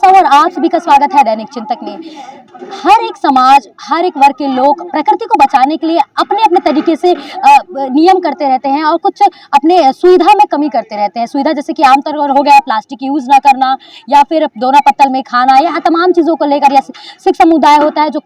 नमस्कार और आप सभी का स्वागत है दैनिक चिंतक में। हर एक समाज, हर एक वर्ग के लोग प्रकृति को बचाने के लिए अपने अपने तरीके से नियम करते रहते हैं और कुछ अपने सुविधा में कमी करते रहते हैं। सुविधा जैसे कि आमतौर पर हो गया प्लास्टिक यूज़ ना करना, या फिर दोना पत्तल में खाना, या तमाम चीज़ों को लेकर, या सिख समुदाय होता है जो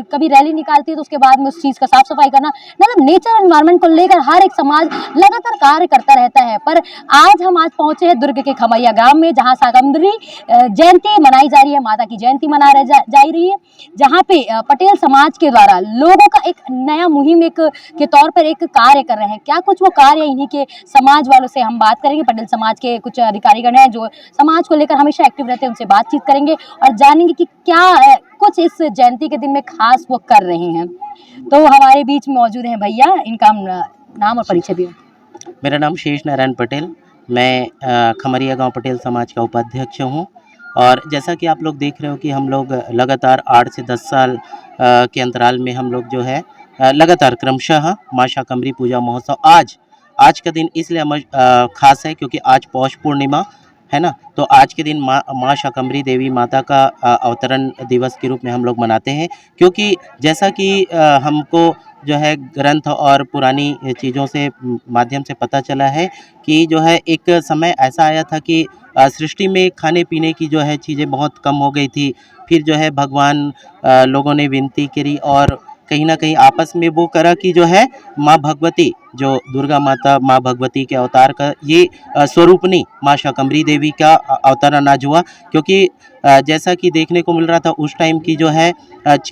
कभी रैली निकालती है तो उसके बाद में उस चीज़ का साफ सफाई करना। मतलब नेचर एनवायरनमेंट को लेकर हर एक समाज लगातार कार्य करता रहता है। पर आज पहुंचे हैं दुर्ग के खमैया ग्राम में, जहां शाकंभरी जयंती मनाई जा रही है, माता की जयंती मना जा रही है, जहां पे पटेल समाज के द्वारा लोगों का एक नया मुहिम के तौर पर एक कार्य कर रहे हैं। क्या कुछ वो कार्य, इन्हीं के समाज वालों से हम बात करेंगे। पटेल समाज के कुछ अधिकारीगण हैं जो समाज को लेकर हमेशा एक्टिव रहते हैं, उनसे बातचीत करेंगे और जानेंगे कि क्या कुछ इस जयंती के दिन में खास वो कर रहे हैं। तो हमारे बीच में मौजूद हैं भैया, इनका नाम और परिचय भी। मेरा नाम शेष नारायण पटेल, मैं खमरिया गांव पटेल समाज का उपाध्यक्ष हूं। और जैसा कि आप लोग देख रहे हो कि हम लोग लगातार 8 से 10 साल के अंतराल में हम लोग जो है लगातार क्रमशः माँ शाकंभरी पूजा महोत्सव आज का दिन इसलिए खास है क्योंकि आज पौष पूर्णिमा है ना। तो आज के दिन माँ शाकंभरी देवी माता का अवतरण दिवस के रूप में हम लोग मनाते हैं, क्योंकि जैसा कि हमको जो है ग्रंथ और पुरानी चीज़ों से माध्यम से पता चला है कि जो है एक समय ऐसा आया था कि सृष्टि में खाने पीने की जो है चीज़ें बहुत कम हो गई थी। फिर जो है भगवान लोगों ने विनती करी और कहीं ना कहीं आपस में वो करा कि जो है माँ भगवती, जो दुर्गा माता माँ भगवती के अवतार का ये स्वरूपनी माँ शाकंभरी देवी का अवतारण आज हुआ। क्योंकि जैसा कि देखने को मिल रहा था उस टाइम की जो है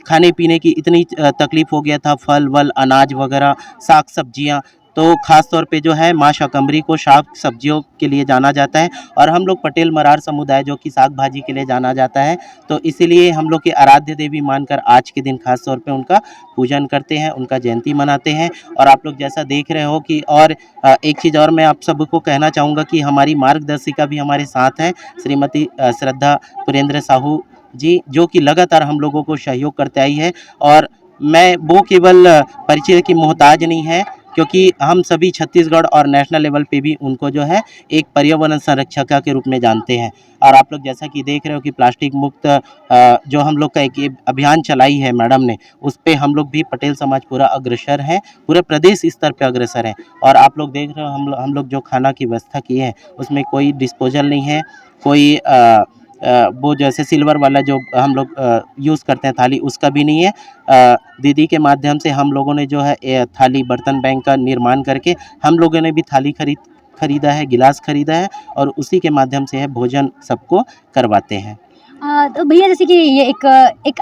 खाने पीने की इतनी तकलीफ़ हो गया था, फल वल अनाज वगैरह साग सब्जियाँ। तो ख़ास तौर पे जो है माँ शाकंभरी को साग सब्जियों के लिए जाना जाता है, और हम लोग पटेल मरार समुदाय जो कि साग भाजी के लिए जाना जाता है। तो इसीलिए हम लोग की आराध्य देवी मानकर आज के दिन खास तौर पे उनका पूजन करते हैं, उनका जयंती मनाते हैं। और आप लोग जैसा देख रहे हो कि और एक चीज़ और मैं आप सबको कहना चाहूँगा कि हमारी मार्गदर्शिका भी हमारे साथ हैं, श्रीमती श्रद्धा पुरेंद्र साहू जी, जो कि लगातार हम लोगों को सहयोग करते आई है। और मैं वो केवल परिचय की मोहताज नहीं है, क्योंकि हम सभी छत्तीसगढ़ और नेशनल लेवल पे भी उनको जो है एक पर्यावरण संरक्षक के रूप में जानते हैं। और आप लोग जैसा कि देख रहे हो कि प्लास्टिक मुक्त जो हम लोग का एक अभियान चलाई है मैडम ने, उस पे हम लोग भी पटेल समाज पूरा अग्रसर है, पूरे प्रदेश स्तर पे अग्रसर है। और आप लोग देख रहे हो हम लोग जो खाना की व्यवस्था की है उसमें कोई डिस्पोजल नहीं है, कोई वो जैसे सिल्वर वाला जो हम लोग यूज़ करते हैं थाली, उसका भी नहीं है। दीदी के माध्यम से हम लोगों ने जो है थाली बर्तन बैंक का निर्माण करके हम लोगों ने भी थाली खरीदा है, गिलास खरीदा है, और उसी के माध्यम से है भोजन सबको करवाते हैं। तो भैया जैसे कि ये एक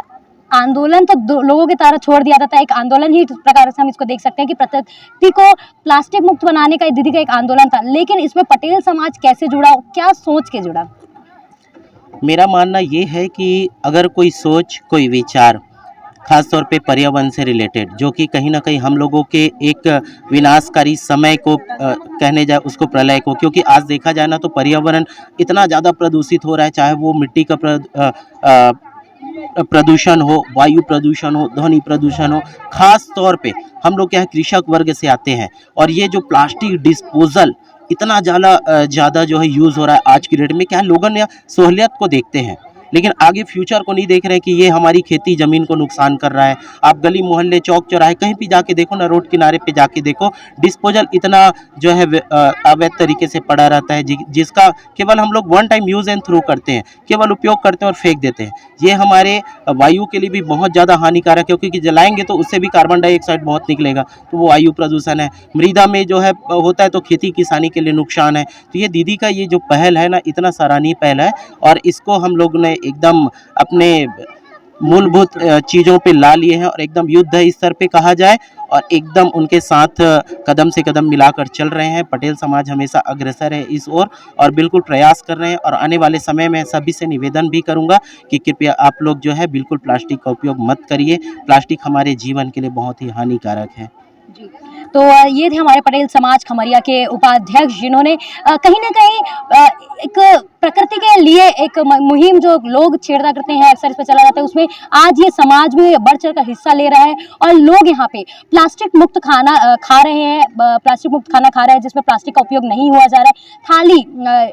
आंदोलन तो लोगों के द्वारा छोड़ दिया जाता है, एक आंदोलन ही प्रकार से हम इसको देख सकते हैं कि प्रकृति को प्लास्टिक मुक्त बनाने का दीदी का एक आंदोलन था। लेकिन इसमें पटेल समाज कैसे जुड़ा, क्या सोच के जुड़ा? मेरा मानना ये है कि अगर कोई सोच, कोई विचार खास तौर पे पर्यावरण से रिलेटेड, जो कि कहीं ना कहीं हम लोगों के एक विनाशकारी समय को कहने जाए उसको प्रलय को, क्योंकि आज देखा जाए ना तो पर्यावरण इतना ज़्यादा प्रदूषित हो रहा है, चाहे वो मिट्टी का प्रदूषण हो, वायु प्रदूषण हो, ध्वनि प्रदूषण हो। खास तौर पे हम लोग क्या है कृषक वर्ग से आते हैं, और ये जो प्लास्टिक डिस्पोजल इतना ज़्यादा जो है यूज़ हो रहा है आज की डेट में, क्या है लोगों ने सहूलियत को देखते हैं लेकिन आगे फ्यूचर को नहीं देख रहे हैं कि ये हमारी खेती ज़मीन को नुकसान कर रहा है। आप गली मोहल्ले चौक चौराहे कहीं भी जाके देखो ना, रोड किनारे पे जाके देखो, डिस्पोजल इतना जो है अवैध तरीके से पड़ा रहता है, जिसका केवल हम लोग one time use and throw करते हैं, केवल उपयोग करते हैं और फेंक देते हैं। ये हमारे वायु के लिए भी बहुत ज़्यादा हानिकारक है, क्योंकि जलाएंगे तो उससे भी कार्बन डाइऑक्साइड बहुत निकलेगा, तो वो वायु प्रदूषण है। मृदा में जो है होता है तो खेती किसानी के लिए नुकसान है। तो ये दीदी का ये जो पहल है ना, इतना सराहनीय पहल है, और इसको हम लोग ने एकदम अपने मूलभूत चीज़ों पे ला लिए हैं, और एकदम युद्ध स्तर पे कहा जाए, और एकदम उनके साथ कदम से कदम मिलाकर चल रहे हैं। पटेल समाज हमेशा अग्रसर है इस ओर, और बिल्कुल प्रयास कर रहे हैं। और आने वाले समय में सभी से निवेदन भी करूंगा कि कृपया आप लोग जो है बिल्कुल प्लास्टिक का उपयोग मत करिए। प्लास्टिक हमारे जीवन के लिए बहुत ही हानिकारक है। तो ये थे हमारे पटेल समाज खमरिया के उपाध्यक्ष, जिन्होंने कहीं ना कहीं एक प्रकृति के लिए एक मुहिम जो लोग छेड़ता करते हैं, अक्सर इस पर चला जाता है, उसमें आज ये समाज में बढ़ चढ़ कर हिस्सा ले रहा है और लोग यहाँ पे प्लास्टिक मुक्त खाना खा रहे हैं, प्लास्टिक मुक्त खाना खा रहे हैं जिसमें प्लास्टिक का उपयोग नहीं हुआ जा रहा है। थाली,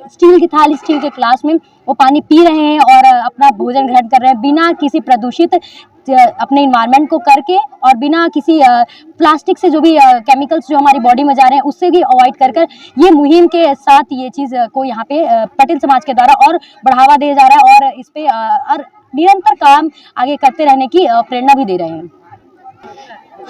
स्टील की थाली, स्टील के ग्लास में वो पानी पी रहे हैं और अपना भोजन ग्रहण कर रहे हैं बिना किसी प्रदूषित अपने इन्वायरमेंट को करके और बिना किसी प्लास्टिक से जो भी केमिकल्स जो हमारी बॉडी में जा रहे हैं उससे भी अवॉइड कर ये मुहिम के साथ ये चीज़ को यहाँ पे पटेल समाज के द्वारा और बढ़ावा दिया जा रहा है और इस पे और निरंतर काम आगे करते रहने की प्रेरणा भी दे रहे हैं।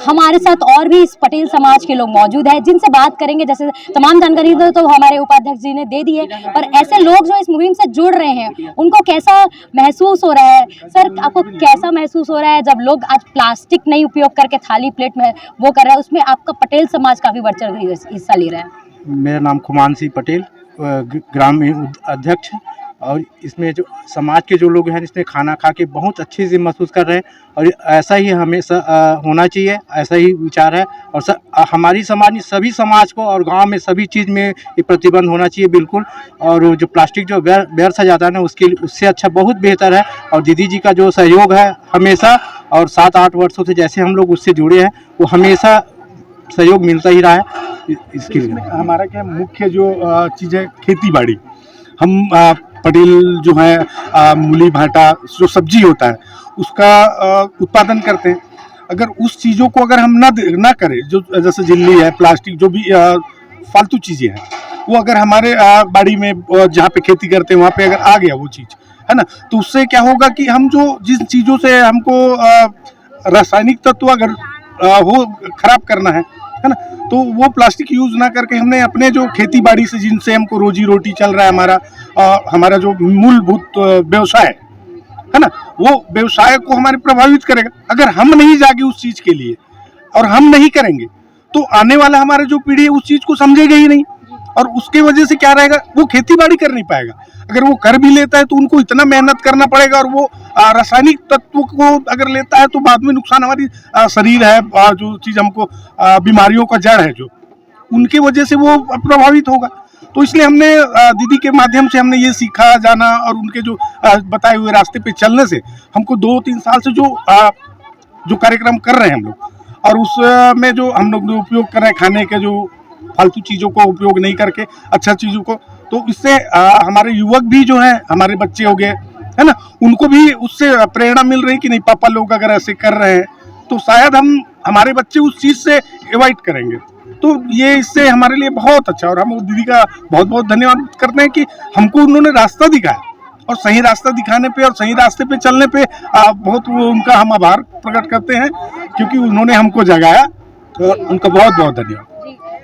हमारे साथ और भी इस पटेल समाज के लोग मौजूद हैं जिनसे बात करेंगे। जैसे तमाम जानकारी तो हमारे उपाध्यक्ष जी ने दे दी है, पर ऐसे लोग जो इस मुहिम से जुड़ रहे हैं उनको कैसा महसूस हो रहा है? सर, आपको कैसा महसूस हो रहा है जब लोग आज प्लास्टिक नहीं उपयोग करके थाली प्लेट में वो कर रहा है, उसमें आपका पटेल समाज काफ़ी बढ़ चढ़ हिस्सा ले रहा है? मेरा नाम खुमान सिंह पटेल, ग्राम अध्यक्ष, और इसमें जो समाज के जो लोग हैं इसमें खाना खा के बहुत अच्छे से महसूस कर रहे हैं और ऐसा ही हमेशा होना चाहिए, ऐसा ही विचार है। और हमारी समाज में सभी समाज को और गांव में सभी चीज़ में ये प्रतिबंध होना चाहिए बिल्कुल। और जो प्लास्टिक जो व्यर्थ जाता है ना उससे अच्छा बहुत बेहतर है। और दीदी जी का जो सहयोग है हमेशा, और 7-8 वर्षों से जैसे हम लोग उससे जुड़े हैं वो हमेशा सहयोग मिलता ही रहा है। इसके लिए हमारा क्या मुख्य जो चीज़ है खेती बाड़ी। हम पटेल जो है मूली भाटा जो सब्जी होता है उसका उत्पादन करते हैं। अगर उस चीज़ों को अगर हम ना करें, जो जैसे झिल्ली है, प्लास्टिक, जो भी फालतू चीज़ें हैं, वो अगर हमारे बाड़ी में जहाँ पे खेती करते हैं वहाँ पे अगर आ गया वो चीज़, है ना, तो उससे क्या होगा कि हम जो जिन चीज़ों से हमको रासायनिक तत्व अगर वो खराब करना है ना, तो वो प्लास्टिक यूज़ ना करके हमने अपने जो खेती बाड़ी से जिनसे हमको रोजी रोटी चल रहा है, हमारा जो मूलभूत व्यवसाय है ना, वो व्यवसाय को हमारे प्रभावित करेगा। अगर हम नहीं जागे उस चीज़ के लिए और हम नहीं करेंगे तो आने वाला हमारा जो पीढ़ी है उस चीज़ को समझेगा ही नहीं, और उसके वजह से क्या रहेगा, वो खेती बाड़ी कर नहीं पाएगा। अगर वो कर भी लेता है तो उनको इतना मेहनत करना पड़ेगा, और वो रासायनिक तत्व को अगर लेता है तो बाद में नुकसान हमारी शरीर है, जो चीज़ हमको बीमारियों का जड़ है जो, उनके वजह से वो प्रभावित होगा। तो इसलिए हमने दीदी के माध्यम से हमने ये सीखा जाना, और उनके जो बताए हुए रास्ते पे चलने से हमको 2-3 साल से जो कार्यक्रम कर रहे हैं हम लोग, और उसमें जो हम लोग उपयोग कर रहे हैं खाने के जो फालतू चीज़ों को उपयोग नहीं करके अच्छा चीज़ों को, तो इससे हमारे युवक भी जो हैं, हमारे बच्चे हो गए है ना, उनको भी उससे प्रेरणा मिल रही कि नहीं, पापा लोग अगर ऐसे कर रहे हैं तो शायद हमारे बच्चे उस चीज़ से अवॉइड करेंगे। तो ये इससे हमारे लिए बहुत अच्छा, और हम दीदी का बहुत बहुत धन्यवाद करते हैं कि हमको उन्होंने रास्ता दिखाया, और सही रास्ता दिखाने पे और सही रास्ते पे चलने पे बहुत उनका हम आभार प्रकट करते हैं, क्योंकि उन्होंने हमको जगाया। तो उनका बहुत बहुत धन्यवाद।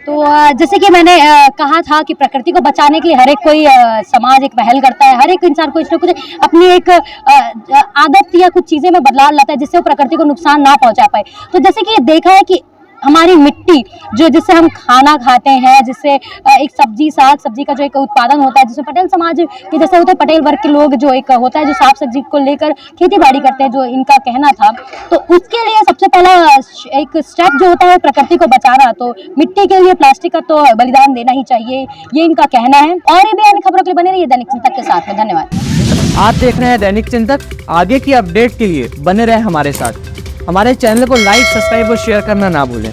तो जैसे कि मैंने कहा था कि प्रकृति को बचाने के लिए हर एक कोई समाज एक पहल करता है, हर एक इंसान कुछ न कुछ अपनी एक आदत या कुछ चीज़ें में बदलाव लाता है जिससे वो प्रकृति को नुकसान ना पहुंचा पाए। तो जैसे कि ये देखा है कि हमारी मिट्टी जो जिससे हम खाना खाते हैं, जिससे एक साग सब्जी का जो एक उत्पादन होता है, जिसमें पटेल समाज के जैसे होते हैं, पटेल वर्ग के लोग जो एक होता है जो साग सब्जी को लेकर खेती बाड़ी करते हैं, जो इनका कहना था, तो उसके लिए सबसे पहला एक स्टेप जो होता है प्रकृति को बचाना। तो मिट्टी के लिए प्लास्टिक का तो बलिदान देना ही चाहिए, ये इनका कहना है। और ये भी अन्य खबरों के लिए बने रहिए दैनिक चिंतक के साथ में। धन्यवाद। आप देख रहे हैं दैनिक चिंतक। आगे की अपडेट के लिए बने रहे हमारे साथ। हमारे चैनल को लाइक, सब्सक्राइब और शेयर करना ना भूलें।